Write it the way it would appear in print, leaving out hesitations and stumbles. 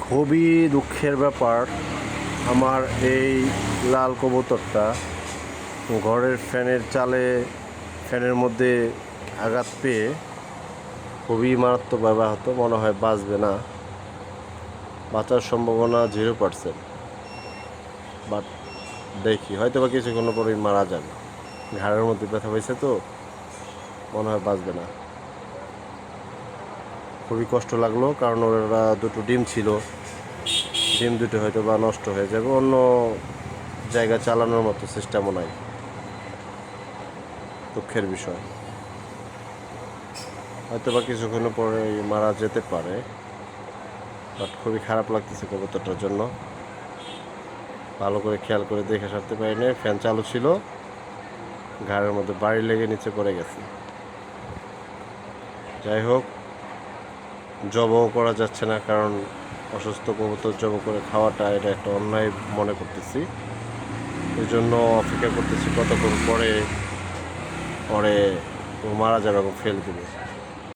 খুবই দুঃখের ব্যাপার। আমার এই লাল কবুতরটা ঘরের ফ্যানের মধ্যে আঘাত পেয়ে খুবই মারাত্মকভাবে আহত। মনে হয় বাঁচবে না, বাঁচার সম্ভাবনা 0%। বাট দেখি হয়তো বা কিছুক্ষণ পরেই মারা যাবে। ঘাড়ের মধ্যে ব্যথা হয়েছে তো মনে হয় বাঁচবে না। খুবই কষ্ট লাগলো, কারণ ওরা দুটো ডিম ছিল, ডিম দুটো হয়তো বা নষ্ট হয়ে যাবে, অন্য জায়গা চালানোর মতো সিস্টেমও নাই। দুঃখের বিষয়, হয়তো বা কিছুক্ষণ পরে মারা যেতে পারে। বাট খুবই খারাপ লাগতেছে কবুতরটার জন্য। ভালো করে খেয়াল করে দেখে সারতে পারিনি, ফ্যান চালু ছিল, ঘাড়ের মধ্যে বাড়ি লেগে নিচে পড়ে গেছে। যাই হোক, জবও করা যাচ্ছে না, কারণ অসুস্থ কবুতর জব করে খাওয়াটা এটা একটা অন্যায় মনে করতেছি। এই জন্য অপেক্ষা করতেছি কতক্ষণ পরে পরে ও মারা যাবে এবং ফেল দেবে।